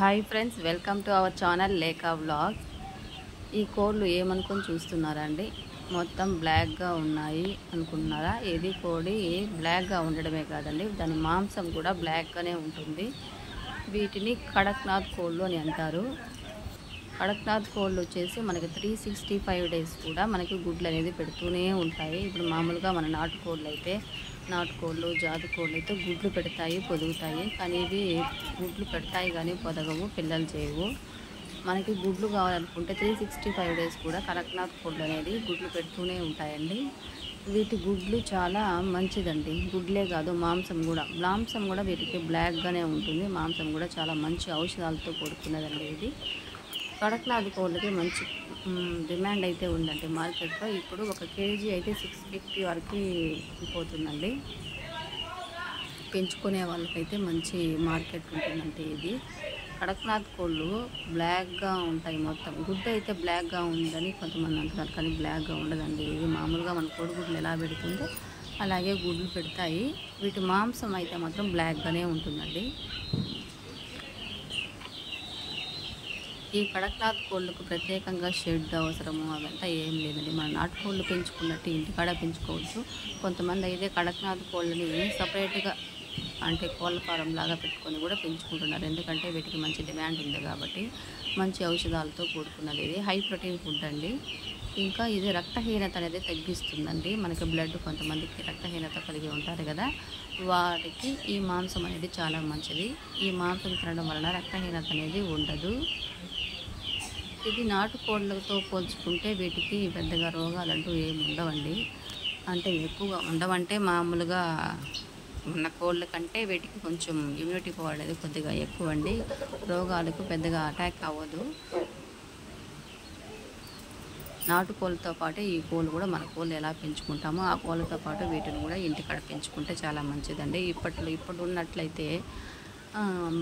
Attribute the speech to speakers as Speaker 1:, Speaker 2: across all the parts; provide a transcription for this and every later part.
Speaker 1: Hi friends, welcome to our channel Lekha vlog. ఈ కోళ్ళు ఏమనుకొని చూస్తున్నారా అండి? మొత్తం బ్లాక్గా ఉన్నాయి అనుకుంటున్నారా? ఇది కోడి బ్లాక్గా ఉండడమే కాదండి, దాని మాంసం కూడా బ్లాక్గానే ఉంటుంది. వీటిని కడక్నాథ్ కోళ్ళు అని అంటారు. కడక్నాథ్ కోళ్ళు వచ్చేసి మనకి 365 డేస్ కూడా మనకి గుడ్లు అనేది పెడుతూనే ఉంటాయి. ఇప్పుడు మామూలుగా మన నాటుకోళ్ళు అయితే నాటుకోళ్ళు జాతి కోళ్ళు అయితే గుడ్లు పెడతాయి, పొదుగుతాయి. కానీ ఇవి గుడ్లు పెడతాయి కానీ పొదగవు, పిల్లలు చేయవు. మనకి గుడ్లు కావాలనుకుంటే 365 డేస్ కూడా కడక్నాథ్ కోళ్ళు అనేది గుడ్లు పెడుతూనే ఉంటాయండి. వీటి గుడ్లు చాలా మంచిదండి. గుడ్లే కాదు, మాంసం కూడా వీటికి బ్లాక్గానే ఉంటుంది. మాంసం కూడా చాలా మంచి ఔషధాలతో కూడుకున్నదండి. ఇది కడక్నాథ్ కోళ్ళకి మంచి డిమాండ్ అయితే ఉందండి మార్కెట్లో. ఇప్పుడు 1 కేజీ అయితే 650 వరకు పోతుందండి. పెంచుకునే వాళ్ళకైతే మంచి మార్కెట్ ఉంటుందంటే ఇది కడక్నాథ్ కోళ్ళు బ్లాక్గా ఉంటాయి. మొత్తం గుడ్డు అయితే బ్లాక్గా ఉందని కొంతమంది అంటున్నారు, కానీ బ్లాక్గా ఉండదండి. ఇది మామూలుగా మన కోడిగుడ్లు ఎలా పెడుతుందో అలాగే గుడ్లు పెడతాయి. వీటి మాంసం అయితే మాత్రం బ్లాక్గానే ఉంటుందండి. ఈ కడక్నాథ్ కోళ్ళకు ప్రత్యేకంగా షెడ్ అవసరము అవంతా ఏం లేదండి. మన నాటుకోళ్ళు పెంచుకున్నట్టు ఇంటికాడ పెంచుకోవచ్చు. కొంతమంది అయితే కడక్నాథ్ కోళ్ళని సపరేట్గా అంటే కోళ్ళ ఫారం లాగా పెట్టుకొని కూడా పెంచుకుంటున్నారు. ఎందుకంటే వీటికి మంచి డిమాండ్ ఉంది కాబట్టి. మంచి ఔషధాలతో కూడుకున్నది. ఇది హై ప్రోటీన్ ఫుడ్ అండి. ఇంకా ఇది రక్తహీనత అనేది తగ్గిస్తుందండి. మనకి బ్లడ్, కొంతమందికి రక్తహీనత కలిగి ఉంటారు కదా, వాటికి ఈ మాంసం అనేది చాలా మంచిది. ఈ మాంసం తినడం వలన రక్తహీనత అనేది ఉండదు. ఇది నాటుకోళ్ళతో పోల్చుకుంటే వీటికి పెద్దగా రోగాలంటూ ఏమి ఉండవండి. అంటే ఎక్కువగా ఉండవంటే మామూలుగా ఉన్న కోళ్ళ కంటే వీటికి కొంచెం ఇమ్యూనిటీ పవర్ అనేది కొద్దిగా ఎక్కువ అండి. రోగాలకు పెద్దగా అటాక్ అవ్వదు. నాటుకోళ్ళతో పాటు ఈ కోళ్ళు కూడా మన కోళ్ళు ఎలా పెంచుకుంటామో ఆ కోళ్ళతో పాటు వీటిని కూడా ఇంటికాడ పెంచుకుంటే చాలా మంచిదండి. ఇప్పుడు ఉన్నట్లయితే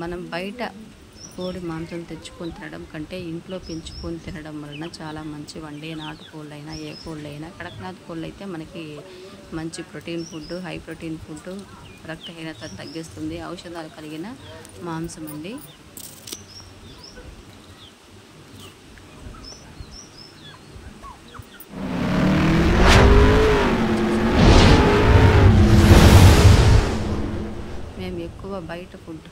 Speaker 1: మనం బయట కోడి మాంసం తెచ్చుకొని తినడం కంటే ఇంట్లో పెంచుకొని తినడం వలన చాలా మంచివండి. నాటుకోళ్ళైనా ఏ కోళ్ళైనా. కడక్నాథ్ కోళ్ళు అయితే మనకి మంచి protein food, high protein food, రక్తహీనత తగ్గిస్తుంది, ఔషధాలు కలిగిన మాంసం అండి. మేము ఎక్కువ బయట ఫుడ్